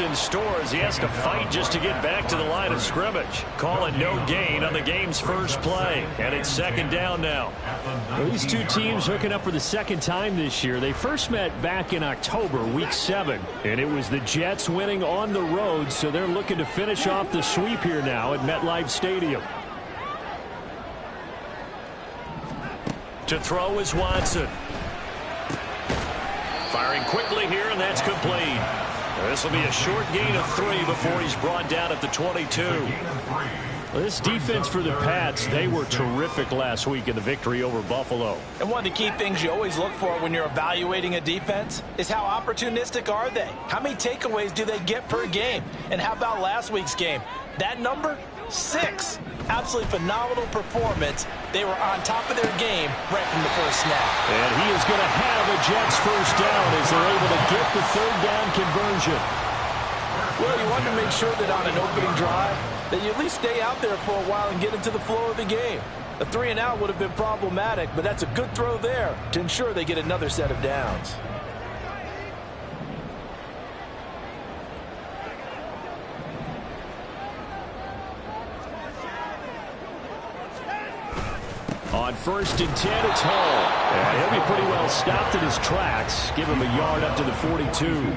in stores. He has to fight just to get back to the line of scrimmage. Call it no gain on the game's first play. And it's second down now. Well, these two teams hooking up for the second time this year. They first met back in October, week 7. And it was the Jets winning on the road, so they're looking to finish off the sweep here now at MetLife Stadium. To throw is Watson. Firing quickly here, and that's complete. This will be a short gain of 3 before he's brought down at the 22. Well, this defense for the Pats, they were terrific last week in the victory over Buffalo. And one of the key things you always look for when you're evaluating a defense is how opportunistic are they? How many takeaways do they get per game? And how about last week's game? That number? 6. Absolutely phenomenal performance. They were on top of their game right from the first snap. And he is going to have a Jets first down as they're able to get the third down conversion. Well, you want to make sure that on an opening drive that you at least stay out there for a while and get into the flow of the game. A 3-and-out would have been problematic, but that's a good throw there to ensure they get another set of downs. On 1st and 10, it's Hall. And he'll be pretty well stopped in his tracks. Give him a yard up to the 42.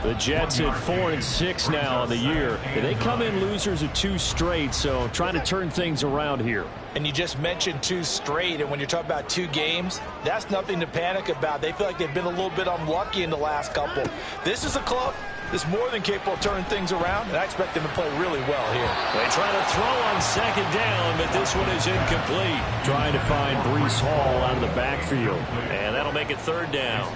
The Jets at 4-6 now on the year. They come in losers of 2 straight, so trying to turn things around here. And you just mentioned 2 straight, and when you're talking about 2 games, that's nothing to panic about. They feel like they've been a little bit unlucky in the last couple. This is a club that's more than capable of turning things around, and I expect them to play really well here. They try to throw on second down, but this one is incomplete. Trying to find Breece Hall out of the backfield. And that'll make it third down.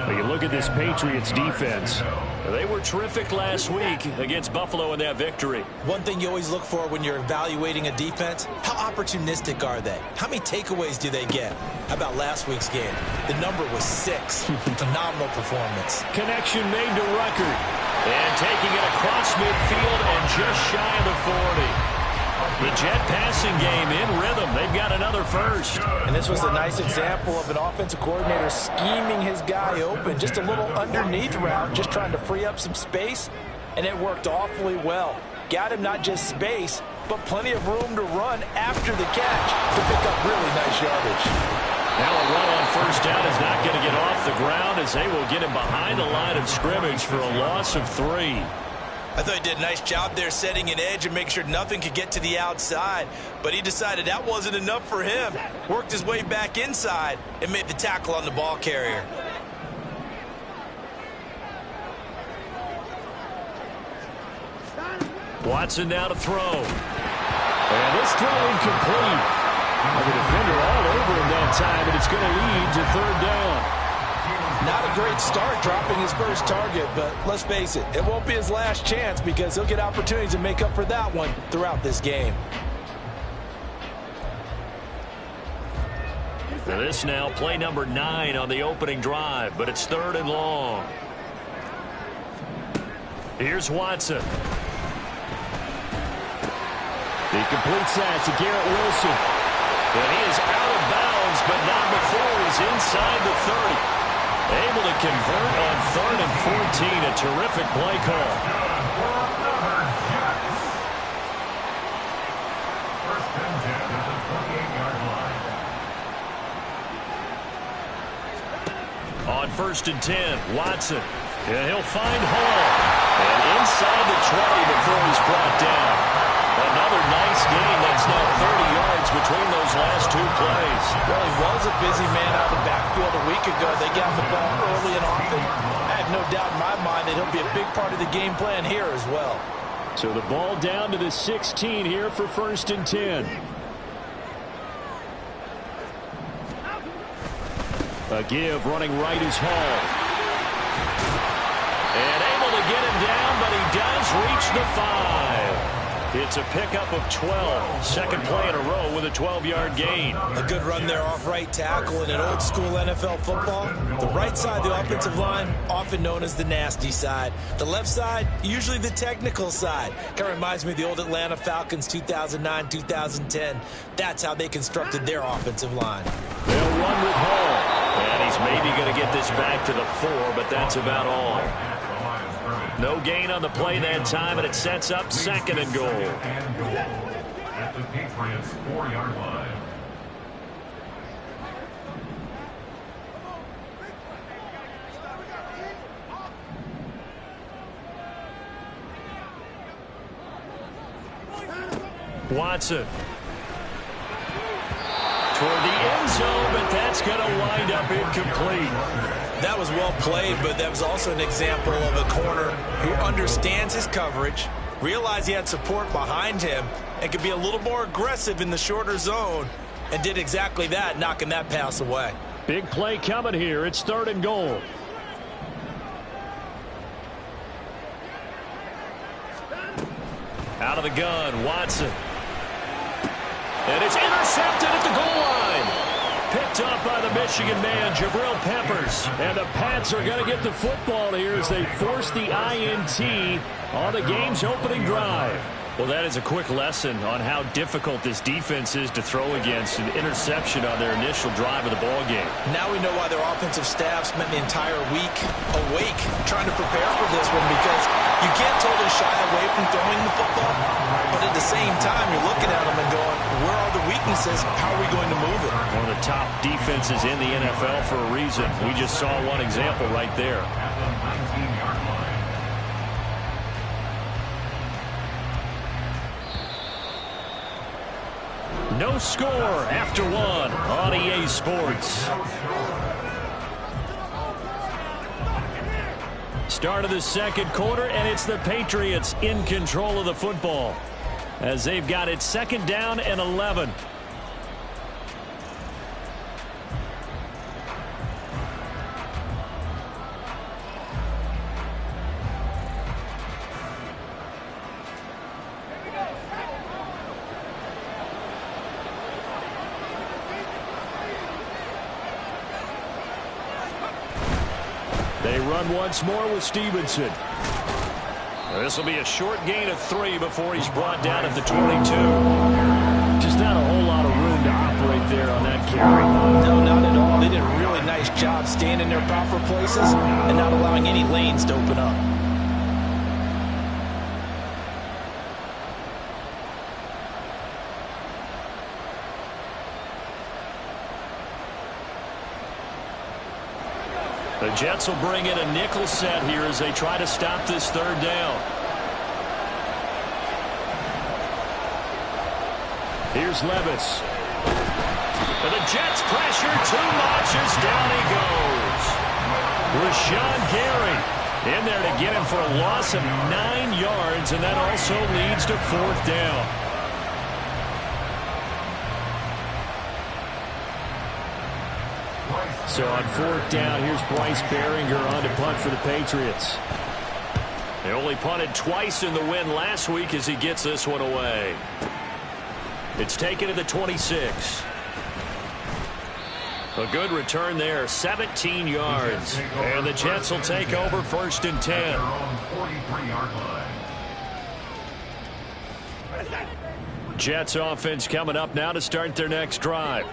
But you look at this Patriots defense. They were terrific last week against Buffalo in that victory. One thing you always look for when you're evaluating a defense, how opportunistic are they? How many takeaways do they get? How about last week's game? The number was 6. Phenomenal performance. Connection made to Ruckert. And taking it across midfield and just shy of the 40. The Jet passing game in rhythm. They've got another first. And this was a nice example of an offensive coordinator scheming his guy open. Just a little underneath route, just trying to free up some space. And it worked awfully well. Got him not just space, but plenty of room to run after the catch to pick up really nice yardage. Now a run on first down is not going to get off the ground as they will get him behind the line of scrimmage for a loss of 3. I thought he did a nice job there setting an edge and making sure nothing could get to the outside. But he decided that wasn't enough for him. Worked his way back inside and made the tackle on the ball carrier. Watson now to throw. And this throw incomplete. The defender all over him that time, and it's going to lead to third down. Not a great start dropping his first target, but let's face it, it won't be his last chance because he'll get opportunities to make up for that one throughout this game. This now play number 9 on the opening drive, but it's 3rd and long. Here's Watson. He completes that to Garrett Wilson. And he is out of bounds, but not before he's inside the 30. Able to convert on 3rd and 14. A terrific play call. On 1st and 10, Watson. And he'll find Hall. And inside the 20 before he's brought down. Another nice gain. That's now 30 yards between those last 2 plays. Well, he was a busy man out of the backfield a week ago. They got the ball early and often. I have no doubt in my mind that he'll be a big part of the game plan here as well. So the ball down to the 16 here for 1st and 10. A give running right is Hall. And able to get him down, but he does reach the 5. It's a pickup of 12. Second play in a row with a 12-yard gain. A good run there off right tackle in an old-school NFL football. The right side of the offensive line, often known as the nasty side. The left side, usually the technical side. Kind of reminds me of the old Atlanta Falcons 2009, 2010. That's how they constructed their offensive line. They'll run with Hall. And he's maybe going to get this back to the 4, but that's about all. No gain on the play that time, and it sets up 2nd and goal. At the Patriots 4-yard line. Watson. Toward the end zone, but that's going to wind up incomplete. That was well played, but that was also an example of a corner who understands his coverage, realized he had support behind him, and could be a little more aggressive in the shorter zone, and did exactly that, knocking that pass away. Big play coming here. It's 3rd and goal. Out of the gun, Watson. And it's intercepted at the goal line. Picked up by the Michigan man, Jabril Peppers. And the Pats are going to get the football here as they force the INT on the game's opening drive. Well, that is a quick lesson on how difficult this defense is to throw against. An interception on their initial drive of the ballgame. Now we know why their offensive staff spent the entire week awake trying to prepare for this one, because you can't totally shy away from throwing the football, but at the same time you're looking at them and going, where are the weaknesses? How are we going to move it? One of the top defenses in the NFL for a reason. We just saw one example right there. At the 19-yard line. No score after 1 on EA Sports. Start of the 2nd quarter, and it's the Patriots in control of the football as they've got it 2nd down and 11. They run once more with Stevenson. This will be a short gain of 3 before he's brought down at the 22. Just not a whole lot of room to operate there on that carry. No, not at all. They did a really nice job staying in their proper places and not allowing any lanes to open up. The Jets will bring in a nickel set here as they try to stop this 3rd down. Here's Levis. And the Jets pressure too much as down he goes. Rashawn Gary in there to get him for a loss of 9 yards, and that also leads to 4th down. So on 4th down, here's Bryce Behringer on to punt for the Patriots. They only punted twice in the win last week as he gets this one away. It's taken to the 26. A good return there, 17 yards. And the Jets will take over 1st and 10. Jets offense coming up now to start their next drive.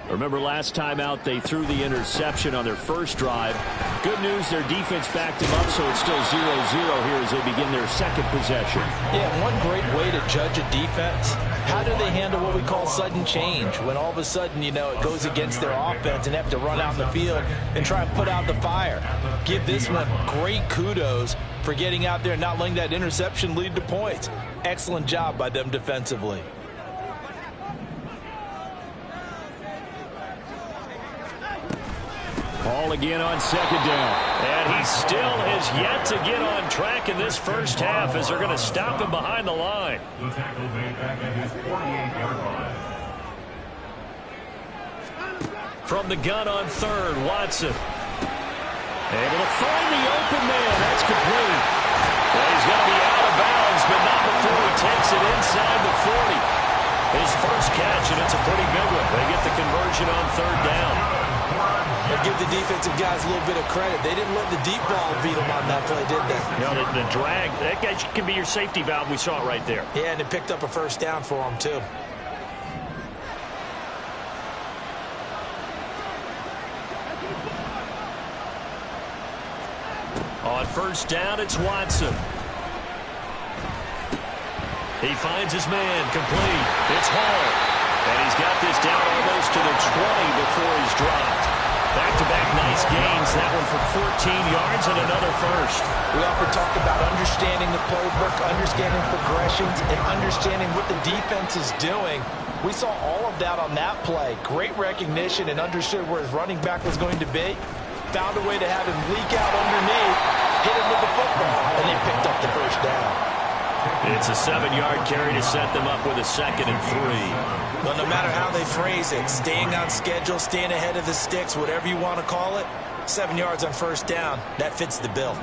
Remember last time out they threw the interception on their first drive. Good news, their defense backed them up, so it's still 0-0 here as they begin their 2nd possession. Yeah, one great way to judge a defense, how do they handle what we call sudden change? When all of a sudden, you know, it goes against their offense and they have to run out in the field and try and put out the fire. Give this one great kudos for getting out there and not letting that interception lead to points. Excellent job by them defensively. Ball again on 2nd down. And he still has yet to get on track in this first half as they're going to stop him behind the line. The tackle made back at his 48-yard line. From the gun on 3rd, Watson. Able to find the open man. That's complete. Well, he's going to be out of bounds, but not before he takes it inside the 40. His first catch, and it's a pretty big one. They get the conversion on 3rd down. They give the defensive guys a little bit of credit. They didn't let the deep ball beat them on that play, did they? You know, the drag, that guy can be your safety valve. We saw it right there. Yeah, and it picked up a 1st down for them, too. On first down, it's Watson. He finds his man, complete. It's Hall. And he's got this down almost to the 20 before he's dropped. Back-to-back nice gains. That one for 14 yards and another first. We often talk about understanding the playbook, understanding progressions, and understanding what the defense is doing. We saw all of that on that play. Great recognition and understood where his running back was going to be. Found a way to have him leak out underneath, hit him with the football, and they picked up the first down. It's a 7-yard carry to set them up with a 2nd and 3. Well, no matter how they phrase it, staying on schedule, staying ahead of the sticks, whatever you want to call it, 7 yards on first down, that fits the bill.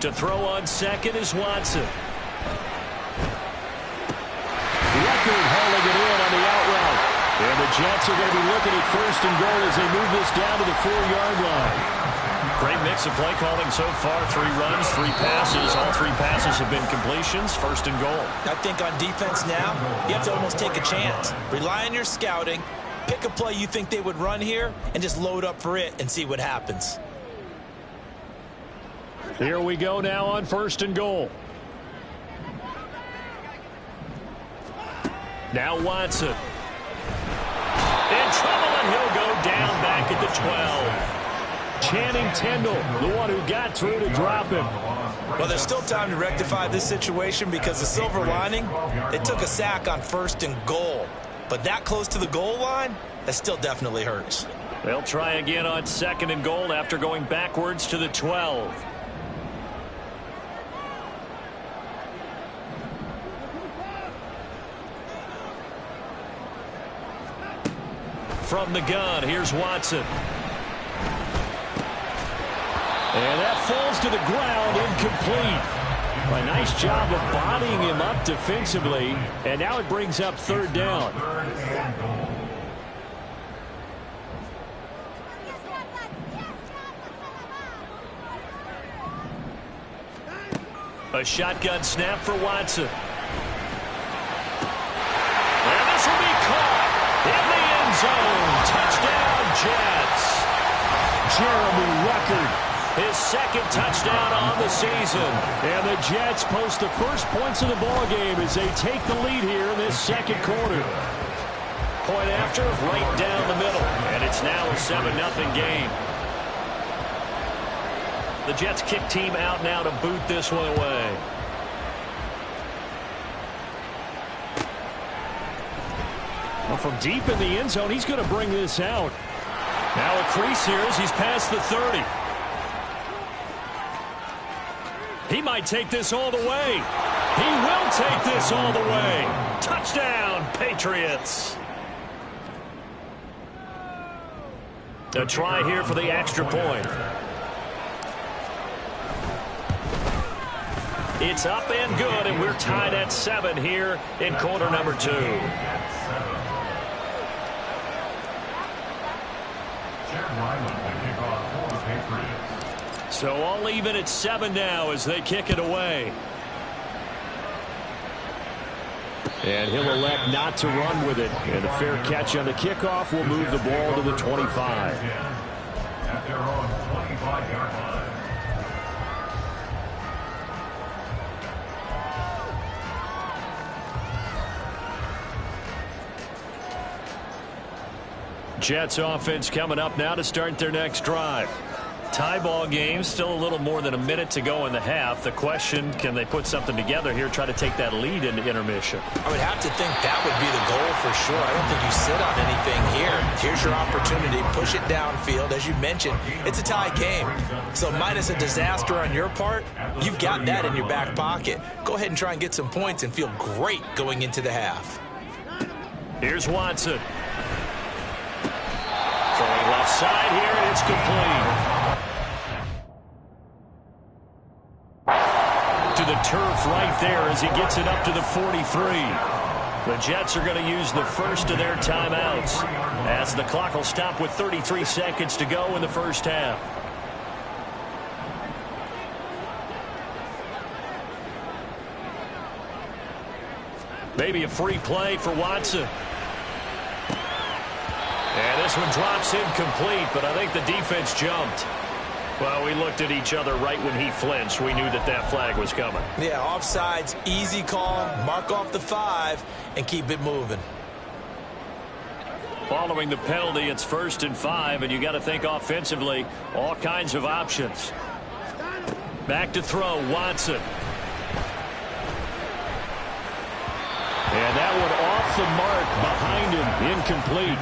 To throw on second is Watson. Record hauling it in on the out route. And the Jets are going to be looking at first and goal as they move this down to the 4-yard line. Great mix of play calling so far. 3 runs, 3 passes. All 3 passes have been completions. First and goal. I think on defense now, you have to almost take a chance. Rely on your scouting. Pick a play you think they would run here and just load up for it and see what happens. Here we go now on first and goal. Now Watson. In trouble, and he'll go down back at the 12. Channing Tindall, the one who got through to drop him. Well, there's still time to rectify this situation because the silver lining, they took a sack on first and goal. But that close to the goal line, that still definitely hurts. They'll try again on second and goal after going backwards to the 12. From the gun, here's Watson. And that falls to the ground, incomplete. A nice job of bodying him up defensively. And now it brings up third down. A shotgun snap for Watson. And this will be caught in the end zone. Touchdown, Jets. Jeremy Ruckert, his 2nd touchdown on the season. And the Jets post the first points of the ballgame as they take the lead here in this 2nd quarter. Point after, right down the middle. And it's now a 7-0 game. The Jets kick team out now to boot this one away. Well, from deep in the end zone, he's going to bring this out. Now a crease here as he's past the 30. He might take this all the way. He will take this all the way. Touchdown, Patriots. A try here for the extra point. It's up and good, and we're tied at 7 here in quarter number 2. So all even at 7 now as they kick it away. And he'll elect not to run with it. And a fair catch on the kickoff will move the ball to the 25. At their own 25-yard line. Jets offense coming up now to start their next drive. Tie ball game, still a little more than a minute to go in the half. The question, can they put something together here, try to take that lead into intermission? I would have to think that would be the goal for sure. I don't think you sit on anything here. Here's your opportunity. Push it downfield. As you mentioned, it's a tie game. So minus a disaster on your part, you've got that in your back pocket. Go ahead and try and get some points and feel great going into the half. Here's Watson. Throwing left side here, and it's complete. To the turf right there as he gets it up to the 43. The Jets are going to use the first of their timeouts as the clock will stop with 33 seconds to go in the first half. Maybe a free play for Watson. And this one drops incomplete, but I think the defense jumped. Well, we looked at each other right when he flinched. We knew that that flag was coming. Yeah, offsides, easy call, mark off the 5, and keep it moving. Following the penalty, it's 1st and 5, and you got to think offensively, all kinds of options. Back to throw, Watson. And that one off the mark behind him, incomplete.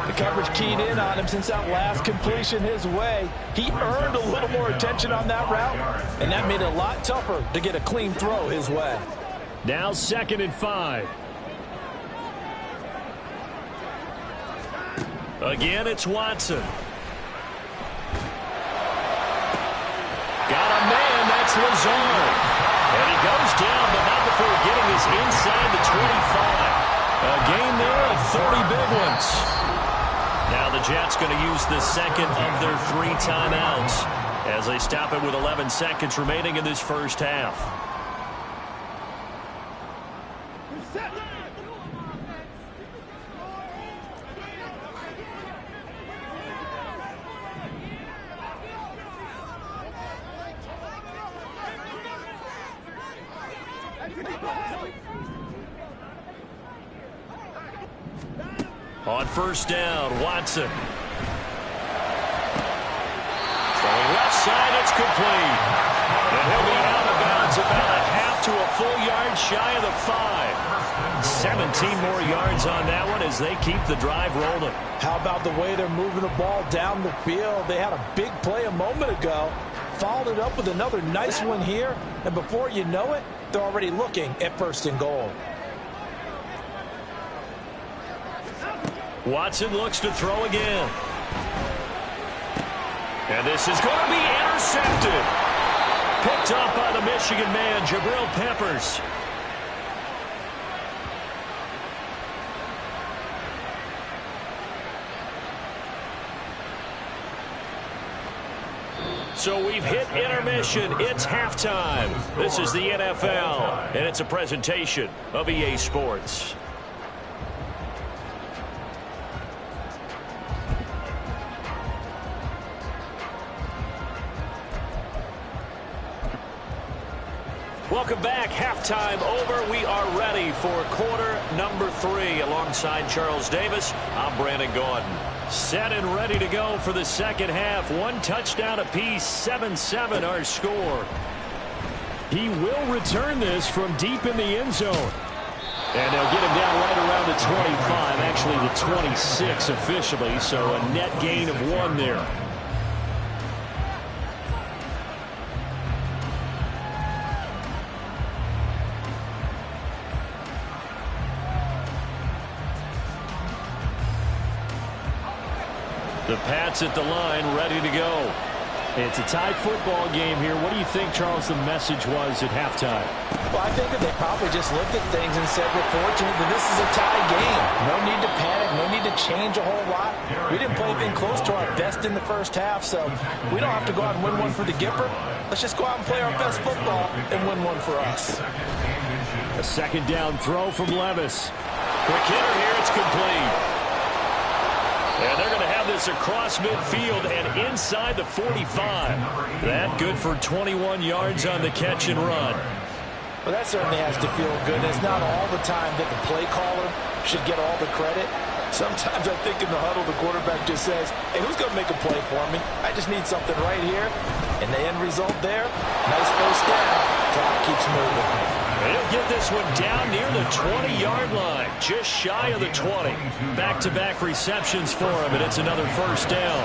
The coverage keyed in on him since that last completion his way. He earned a little more attention on that route, and that made it a lot tougher to get a clean throw his way. Now 2nd and 5. Again, it's Watson. Got a man, that's Lazard. And he goes down, but not before getting us inside the 25. A game there of 30 big ones. Now the Jets going to use the second of their 3 timeouts as they stop it with 11 seconds remaining in this first half. On 1st down, Watson. Throwing left side, it's complete. And he'll be out of bounds about a half to a full yard shy of the 5. 17 more yards on that one as they keep the drive rolling. How about the way they're moving the ball down the field? They had a big play a moment ago, followed it up with another nice one here, and before you know it, they're already looking at 1st and goal. Watson looks to throw again. And this is going to be intercepted. Picked up by the Michigan man, Jabril Peppers. So we've hit intermission. It's halftime. This is the NFL, and it's a presentation of EA Sports. Welcome back. Halftime over. We are ready for quarter number 3. Alongside Charles Davis, I'm Brandon Gordon. Set and ready to go for the second half. 1 touchdown apiece, 7-7 our score. He will return this from deep in the end zone. And they'll get him down right around the 25, actually the 26 officially, so a net gain of 1 there. The Pats at the line, ready to go. It's a tied football game here. What do you think, Charles, the message was at halftime? Well, I think that they probably just looked at things and said, we're fortunate that this is a tie game. No need to panic, no need to change a whole lot. We didn't play anything close to our best in the first half, so we don't have to go out and win one for the Gipper. Let's just go out and play our best football and win one for us. A 2nd down throw from Levis. Quick hitter here, it's complete. And they're going to have this across midfield and inside the 45. That good for 21 yards on the catch and run. Well, that certainly has to feel good. It's not all the time that the play caller should get all the credit. Sometimes I think in the huddle, the quarterback just says, hey, who's going to make a play for me? I just need something right here. And the end result there, nice first down. Clock keeps moving. He'll get this one down near the 20-yard line, just shy of the 20. Back-to-back receptions for him, and it's another first down.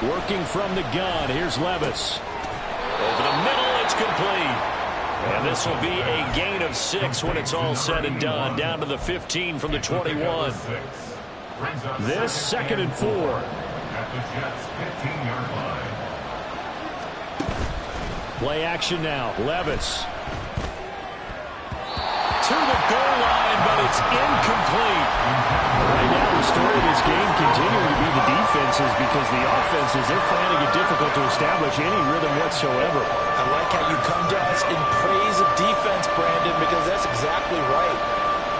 Working from the gun, here's Levis. Over the middle, it's complete. And this will be a gain of 6 when it's all said and done. Down to the 15 from the 21. This 2nd and 4. At the Jets' 15-yard line. Play action now. Levis. To the goal line, but it's incomplete. Right now we're story of this game continuing to be the defenses, because the offenses, they're finding it difficult to establish any rhythm whatsoever. I like how you come to us in praise of defense, Brandon, because that's exactly right.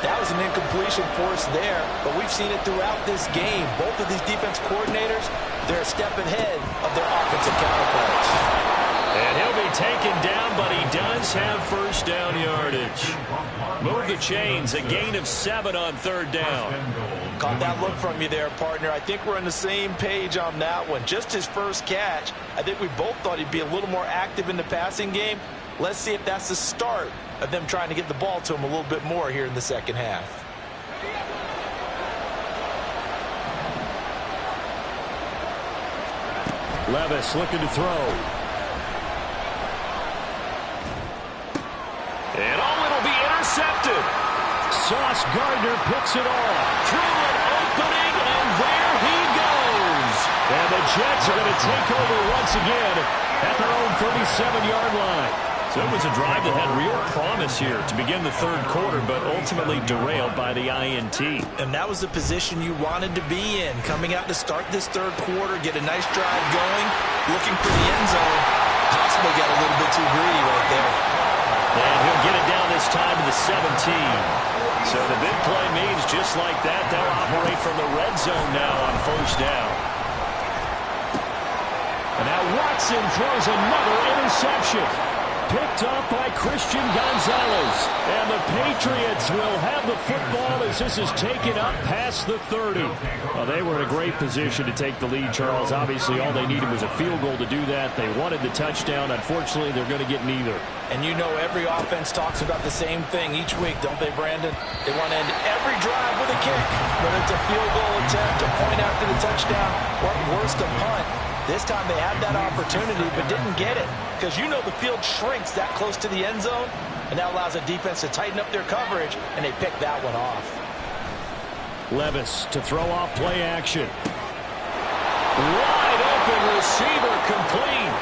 That was an incompletion force there, but we've seen it throughout this game. Both of these defense coordinators, they're a step ahead of their offensive counterparts. And he'll be taken down, but he does have first down yardage. Move the chains, a gain of 7 on third down. Caught that look from you there, partner. I think we're on the same page on that one. Just his first catch, I think we both thought he'd be a little more active in the passing game. Let's see if that's the start of them trying to get the ball to him a little bit more here in the second half. Levis looking to throw. And it'll be intercepted. Sauce Gardner picks it off. Through an opening, and there he goes. And the Jets are going to take over once again at their own 37-yard line. So it was a drive that had real promise here to begin the third quarter, but ultimately derailed by the INT. And that was the position you wanted to be in. Coming out to start this third quarter, get a nice drive going, looking for the end zone. Possibly got a little bit too greedy right there. And he'll get it down this time to the 17. So the big play means just like that, they'll operate from the red zone now on first down. And now Watson throws another interception. Picked up by Christian Gonzalez. And the Patriots will have the football as this is taken up past the 30. Well, they were in a great position to take the lead, Charles. Obviously, all they needed was a field goal to do that. They wanted the touchdown. Unfortunately, they're going to get neither. And you know every offense talks about the same thing each week, don't they, Brandon? They want to end every drive with a kick. Whether it's a field goal attempt, a point after the touchdown, or worse, a punt. This time they had that opportunity but didn't get it, because you know the field shrinks that close to the end zone, and that allows the defense to tighten up their coverage, and they pick that one off. Levis to throw off play action. Wide open receiver complete.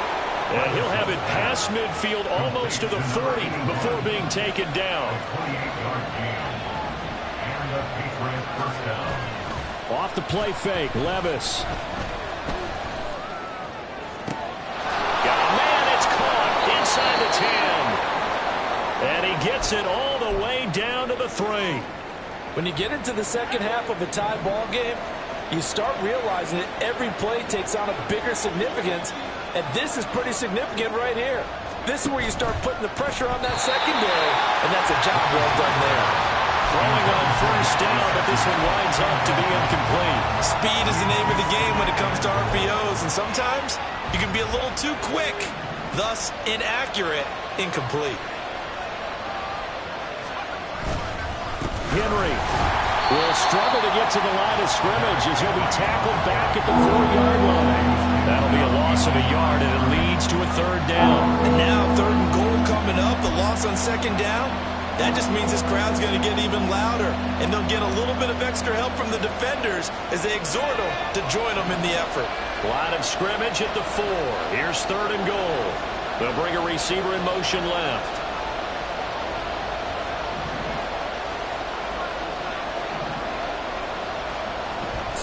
And he'll have it past midfield almost to the 40 before being taken down. Off the play fake, Levis. Inside the 10. And he gets it all the way down to the 3. When you get into the second half of a tie ball game, you start realizing that every play takes on a bigger significance, and this is pretty significant right here. This is where you start putting the pressure on that secondary, and that's a job well done there. Throwing on first down, but this one winds up to be incomplete. Speed is the name of the game when it comes to RPOs, and sometimes you can be a little too quick. Thus, inaccurate, incomplete. Henry will struggle to get to the line of scrimmage as he'll be tackled back at the 4-yard line. That'll be a loss of a yard, and it leads to a third down. And now, third and goal coming up, the loss on second down. That just means this crowd's going to get even louder, and they'll get a little bit of extra help from the defenders as they exhort them to join them in the effort. Line of scrimmage at the 4. Here's third and goal. They'll bring a receiver in motion left.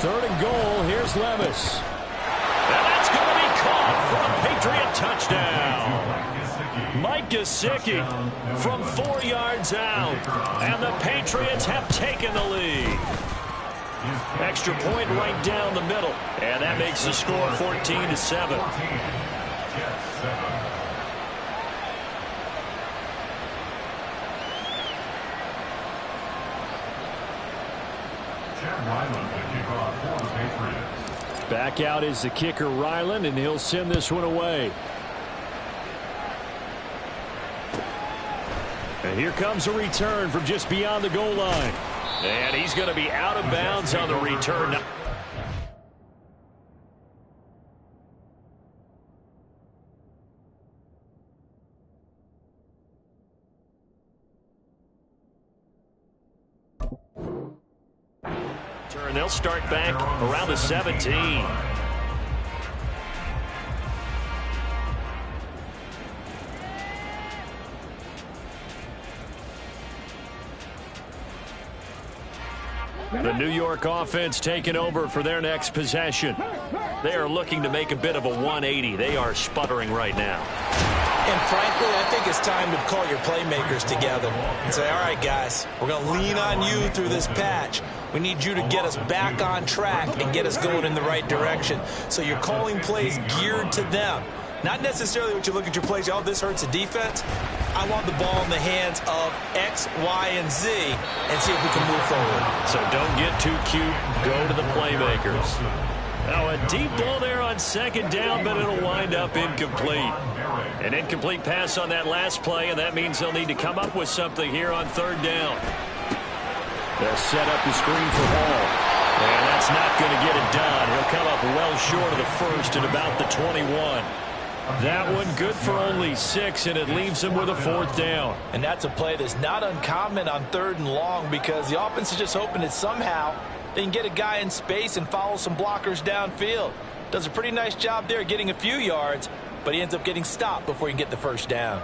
Third and goal. Here's Levis. And that's going to be caught for a Patriot touchdown. Mike Gesicki from 4 yards out. And the Patriots have taken the lead. Extra point right down the middle. And that makes the score 14-7. Back out is the kicker, Ryland, and he'll send this one away. And here comes a return from just beyond the goal line. And he's going to be out of bounds on the return. And they'll start back around the 17. The New York offense taking over for their next possession. They are looking to make a bit of a 180. They are sputtering right now. And frankly, I think it's time to call your playmakers together and say, all right, guys, we're going to lean on you through this patch. We need you to get us back on track and get us going in the right direction. So you're calling plays geared to them. Not necessarily what you look at your plays, oh, this hurts the defense. I want the ball in the hands of X, Y, and Z and see if we can move forward. So don't get too cute. Go to the playmakers. Now a deep ball there on second down, but it'll wind up incomplete. An incomplete pass on that last play, and that means they'll need to come up with something here on third down. They'll set up the screen for Hall. And that's not going to get it done. He'll come up well short of the first at about the 21. That one good for only 6, and it leaves him with a fourth down. And that's a play that's not uncommon on third and long because the offense is just hoping that somehow they can get a guy in space and follow some blockers downfield. Does a pretty nice job there getting a few yards, but he ends up getting stopped before he can get the first down.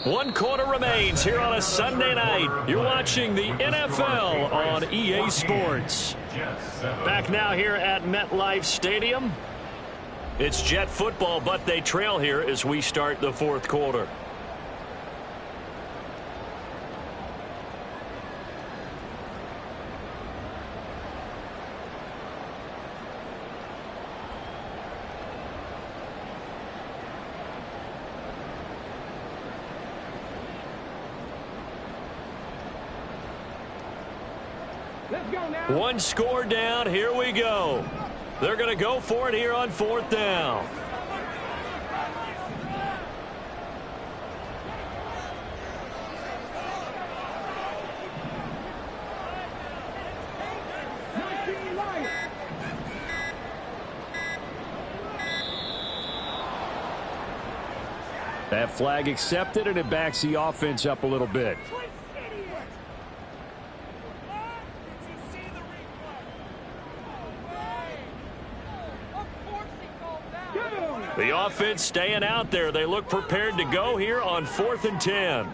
One quarter remains here on a Sunday night. You're watching the NFL on EA Sports. Back now here at MetLife Stadium. It's Jet football, but they trail here as we start the fourth quarter. One score down. Here we go. They're going to go for it here on fourth down. That flag accepted, and it backs the offense up a little bit. The offense staying out there. They look prepared to go here on 4th and 10.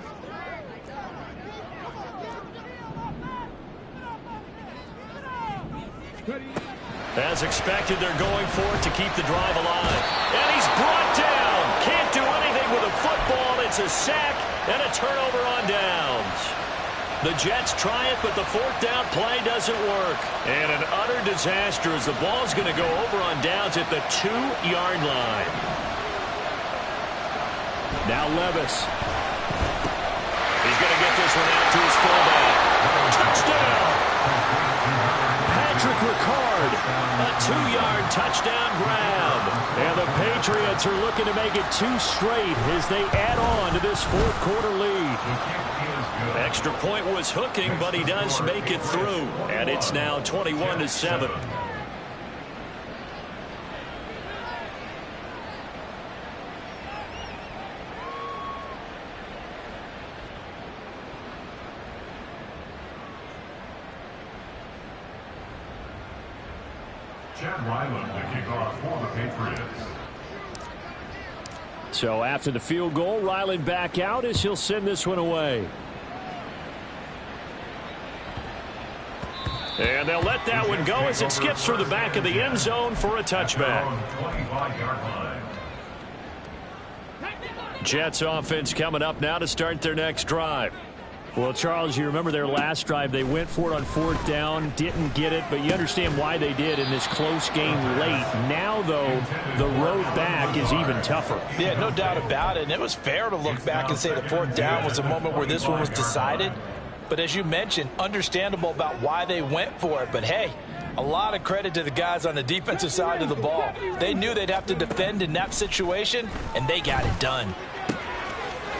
As expected, they're going for it to keep the drive alive. And he's brought down. Can't do anything with a football. It's a sack and a turnover on downs. The Jets try it, but the fourth down play doesn't work. And an utter disaster as the ball's going to go over on downs at the 2-yard line. Now Levis. He's going to get this one out to his fullback. Touchdown! Patrick Ricard, a 2-yard touchdown grab. And the Patriots are looking to make it 2 straight as they add on to this fourth quarter lead. Extra point was hooking, but he does make it through. And it's now 21-7. For the Patriots. So after the field goal, Ryland back out as he'll send this one away. And they'll let that one go as it skips through the back of the end zone for a touchback. Jets offense coming up now to start their next drive. Well, Charles, you remember their last drive. They went for it on 4th down, didn't get it, but you understand why they did in this close game late. Now, though, the road back is even tougher. Yeah, no doubt about it. And it was fair to look back and say the 4th down was a moment where this one was decided. But as you mentioned, understandable about why they went for it. But, hey, a lot of credit to the guys on the defensive side of the ball. They knew they'd have to defend in that situation, and they got it done.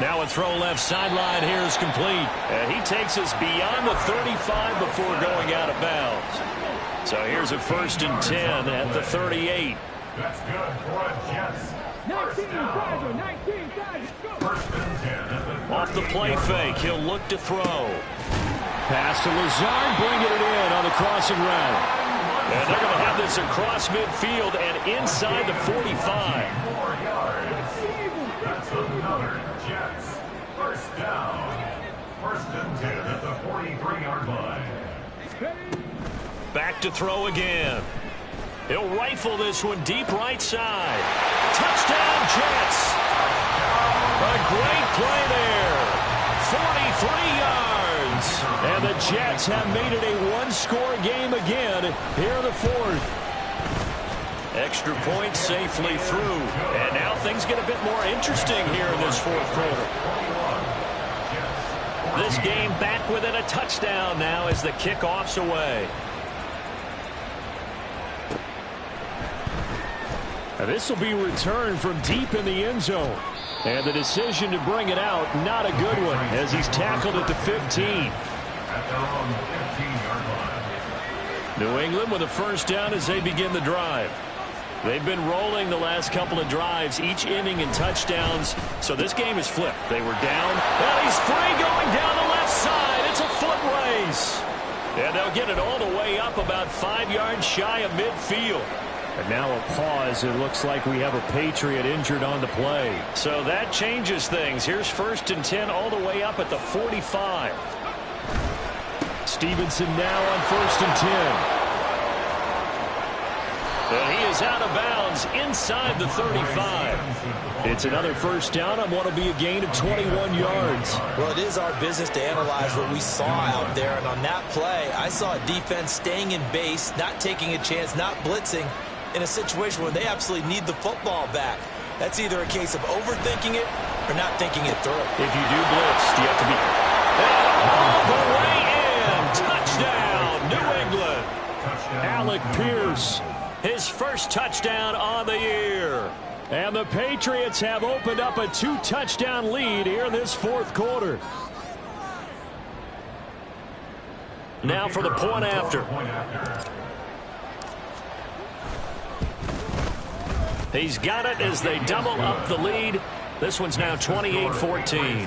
Now a throw left sideline here is complete. And he takes us beyond the 35 before going out of bounds. So here's a 1st and 10 at the 38. That's good for the Jets. First down. First and 10. Off the play fake, he'll look to throw. Pass to Lazard, bringing it in on the crossing route. And they're going to have this across midfield and inside the 45. 4 yards. That's another Jets. First down. First and 10 at the 43-yard line. Back to throw again. He'll rifle this one deep right side. Touchdown, Jets. A great play there. 43 yards. And the Jets have made it a one-score game again here in the fourth. Extra point safely through. And now things get a bit more interesting here in this fourth quarter. This game back within a touchdown now as the kickoff's away. And this will be returned from deep in the end zone. And the decision to bring it out, not a good one, as he's tackled at the 15. At their own 15-yard line. New England with a first down as they begin the drive. They've been rolling the last couple of drives, each inning in touchdowns. So this game is flipped. They were down. And he's free going down the left side. It's a foot race. And they'll get it all the way up about 5 yards shy of midfield. And now a pause. It looks like we have a Patriot injured on the play. So that changes things. Here's first and 10 all the way up at the 45. Stevenson now on first and 10. And he is out of bounds inside the 35. It's another first down on what will be a gain of 21 yards. Well, it is our business to analyze what we saw out there. And on that play, I saw a defense staying in base, not taking a chance, not blitzing in a situation where they absolutely need the football back. That's either a case of overthinking it or not thinking it through. If you do blitz, you have to be all the way in. Touchdown, New England. Alec Pierce. His first touchdown on the year. And the Patriots have opened up a 2-touchdown lead here in this fourth quarter. Now for the point after. He's got it as they double up the lead. This one's now 28-14.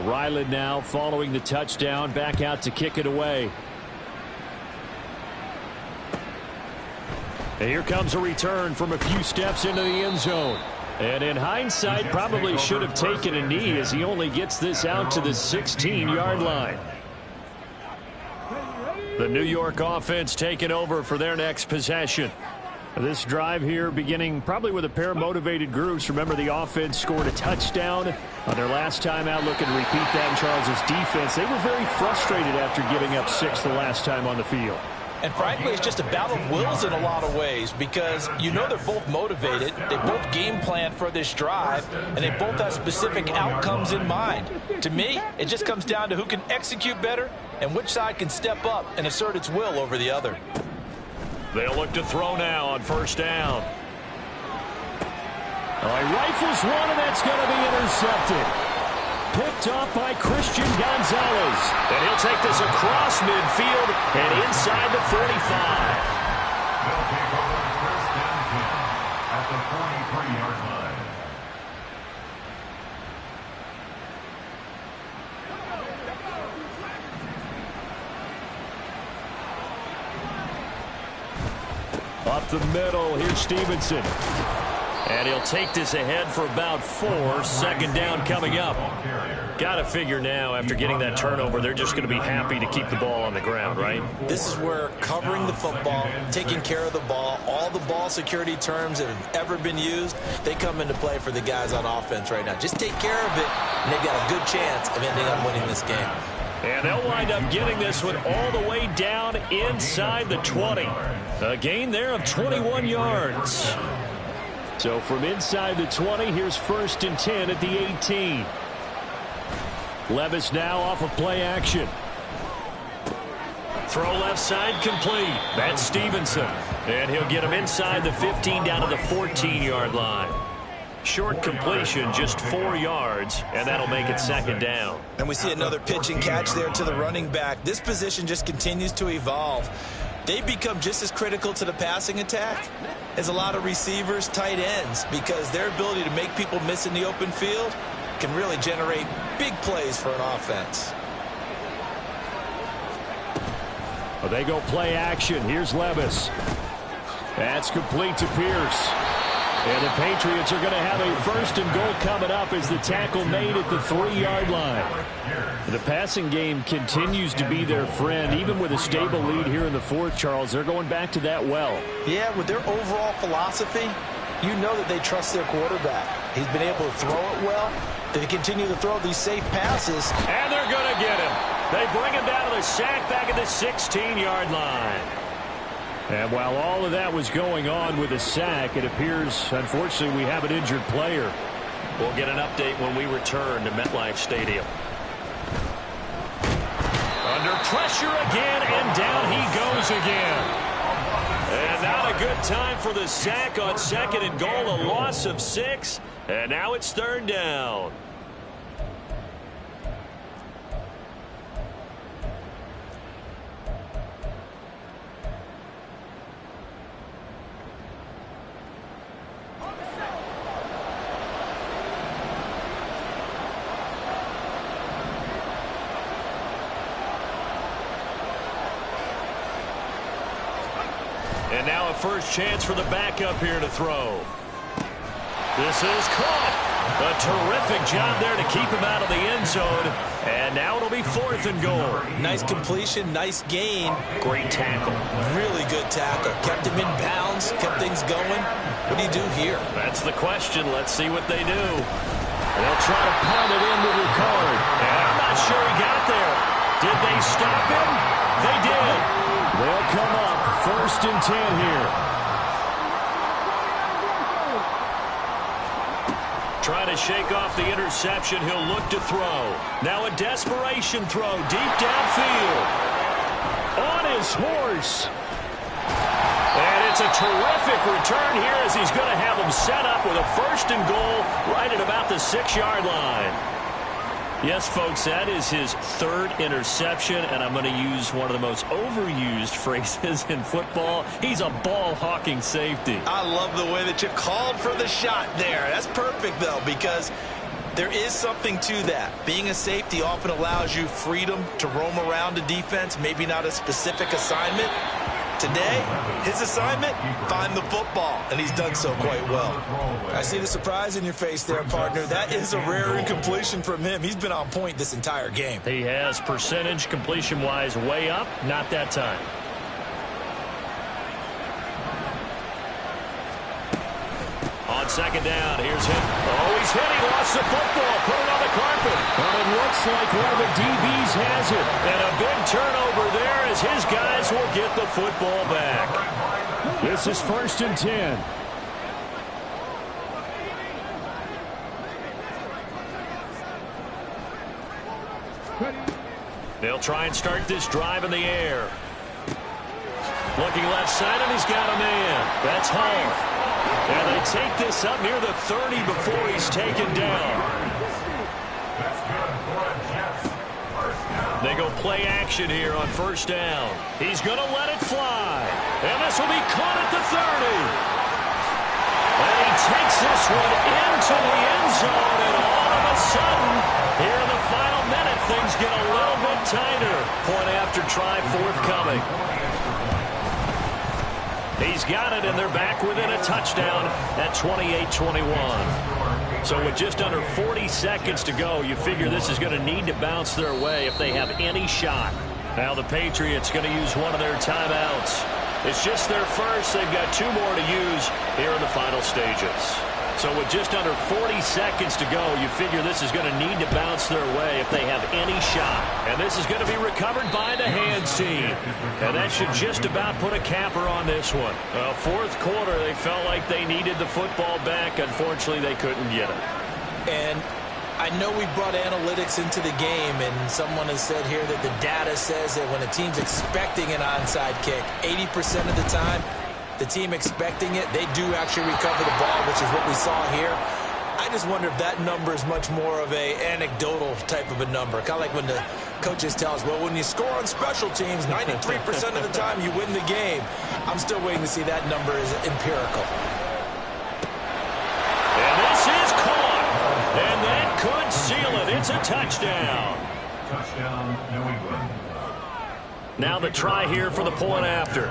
Ryland now following the touchdown, back out to kick it away. And here comes a return from a few steps into the end zone. And in hindsight, probably should have taken a knee as he only gets this out to the 16-yard line. The New York offense taking over for their next possession. This drive here beginning probably with a pair of motivated groups. Remember, the offense scored a touchdown on their last time out. Looking to repeat that in Charles's defense. They were very frustrated after giving up 6 the last time on the field. And frankly, it's just a battle of wills in a lot of ways because you know they're both motivated. They both game plan for this drive, and they both have specific outcomes in mind. To me, it just comes down to who can execute better and which side can step up and assert its will over the other. They'll look to throw now on first down. He rifles one, and that's going to be intercepted. Picked off by Christian Gonzalez. And he'll take this across midfield and inside the 45. They'll take over first and 10 at the 43-yard line. Up the middle, here's Stevenson. And he'll take this ahead for about 4. Second down coming up. Got to figure now, after getting that turnover, they're just going to be happy to keep the ball on the ground, right? This is where covering the football, taking care of the ball, all the ball security terms that have ever been used, they come into play for the guys on offense right now. Just take care of it, and they've got a good chance of ending up winning this game. And they'll wind up getting this one all the way down inside the 20. A gain there of 21 yards. So from inside the 20, here's first and 10 at the 18. Levis now off of play action. Throw left side complete. That's Stevenson. And he'll get him inside the 15 down to the 14-yard line. Short completion, just 4 yards, and that'll make it second down. And we see another pitch and catch there to the running back. This position just continues to evolve. They become just as critical to the passing attack as a lot of receivers, tight ends, because their ability to make people miss in the open field can really generate big plays for an offense. Well, they go play action. Here's Levis. That's complete to Pierce. And the Patriots are going to have a 1st and goal coming up as the tackle made at the 3-yard line. The passing game continues to be their friend. Even with a stable lead here in the 4th, Charles, they're going back to that well. Yeah, with their overall philosophy, you know that they trust their quarterback. He's been able to throw it well. They continue to throw these safe passes. And they're going to get him. They bring him down to the sack back at the 16-yard line. And while all of that was going on with the sack, it appears, unfortunately, we have an injured player. We'll get an update when we return to MetLife Stadium. Under pressure again, and down he goes again. And not a good time for the sack on 2nd and goal, a loss of 6. And now it's 3rd down. And now a first chance for the backup here to throw. This is caught. A terrific job there to keep him out of the end zone. And now it'll be 4th and goal. Nice completion, nice gain. Great tackle. Really good tackle. Kept him in bounds, kept things going. What do you do here? That's the question. Let's see what they do. They'll try to pound it in with Ricard. And I'm not sure he got there. Did they stop him? They did. They'll come up 1st and 10 here. Trying to shake off the interception. He'll look to throw. Now a desperation throw deep downfield. On his horse. And it's a terrific return here as he's going to have them set up with a 1st and goal right at about the 6-yard line. Yes, folks, that is his 3rd interception, and I'm going to use one of the most overused phrases in football. He's a ball-hawking safety. I love the way that you called for the shot there. That's perfect, though, because there is something to that. Being a safety often allows you freedom to roam around a defense, maybe not a specific assignment. Today, his assignment, find the football, and he's done so quite well. I see the surprise in your face there, partner. That is a rare incompletion from him. He's been on point this entire game. He has percentage completion-wise way up, not that time. On 2nd down, here's him. Oh, he's hit. He lost the football. Put it on the carpet. But it looks like one of the DBs has it. And a big turnover there as his guys will get the football back. This is 1st and 10. They'll try and start this drive in the air. Looking left side, and he's got a man. That's Hall. And they take this up near the 30 before he's taken down. They go play action here on 1st down. He's going to let it fly. And this will be caught at the 30. And he takes this one into the end zone. And all of a sudden, here in the final minute, things get a little bit tighter. Point after try forthcoming. He's got it, and they're back within a touchdown at 28-21. So with just under 40 seconds to go, you figure this is going to need to bounce their way if they have any shot. Now the Patriots going to use one of their timeouts. It's just their first. They've got 2 more to use here in the final stages. So with just under 40 seconds to go, you figure this is going to need to bounce their way if they have any shot. And this is going to be recovered by the hands team. And that should just about put a capper on this one. 4th quarter, they felt like they needed the football back. Unfortunately, they couldn't get it. And I know we brought analytics into the game, and someone has said here that the data says that when a team's expecting an onside kick, 80% of the time, the team expecting it, they do actually recover the ball, which is what we saw here. I just wonder if that number is much more of a anecdotal type of a number. Kind of like when the coaches tell us, well, when you score on special teams, 93% of the time you win the game. I'm still waiting to see that number is empirical. And this is caught. And that could seal it. It's a touchdown. Touchdown, New England. Now the try here for the point after.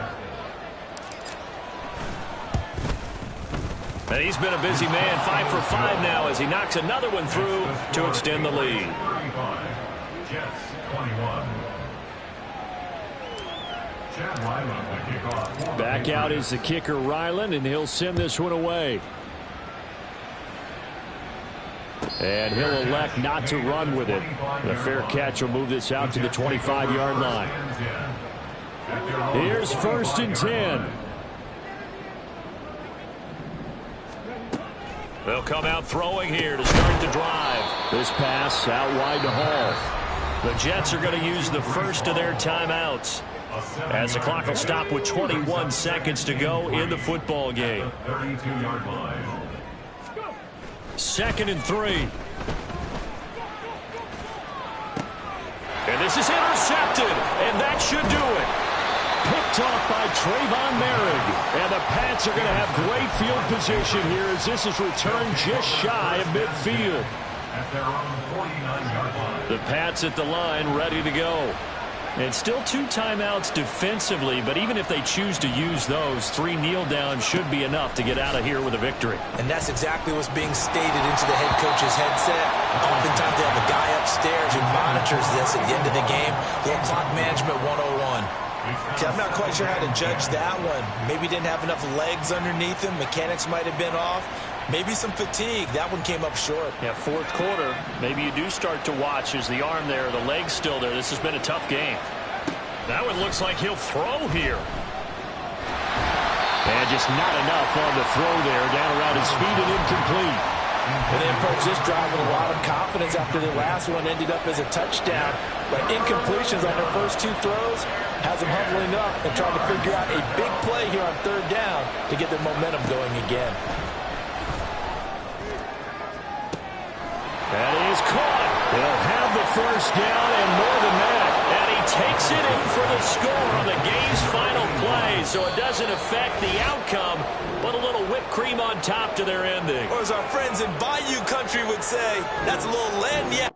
And he's been a busy man, 5 for 5 now as he knocks another one through to extend the lead. Jets 21. Back out is the kicker, Ryland, and he'll send this one away. And he'll elect not to run with it. The fair catch will move this out to the 25-yard line. Here's 1st and 10. They'll come out throwing here to start the drive. This pass out wide to Hall. The Jets are going to use the first of their timeouts as the clock will stop with 21 seconds to go in the football game. 32-yard line. 2nd and 3. And this is intercepted, and that should do it. Picked off by Trayvon Merrick. And the Pats are going to have great field position here as this is returned just shy of midfield. At their own 49-yard line. The Pats at the line ready to go. And still 2 timeouts defensively, but even if they choose to use those, 3 kneel downs should be enough to get out of here with a victory. And that's exactly what's being stated into the head coach's headset. Oftentimes they have a guy upstairs who monitors this at the end of the game. Little clock management 101. Okay, I'm not quite sure how to judge that one. Maybe didn't have enough legs underneath him. Mechanics might have been off. Maybe some fatigue. That one came up short. Yeah, 4th quarter. Maybe you do start to watch as the arm there, the leg's still there. This has been a tough game. That one looks like he'll throw here. And just not enough on the throw there. Down around his feet and incomplete. And they approached this drive with a lot of confidence after the last one ended up as a touchdown. But incompletions on their first 2 throws has them huddling up and trying to figure out a big play here on 3rd down to get their momentum going again. That is caught. They'll have the 1st down and more than that. And he takes it in for the score on the game's final play, so it doesn't affect the outcome, but a little whipped cream on top to their ending. Or as our friends in Bayou Country would say, that's a little lagniappe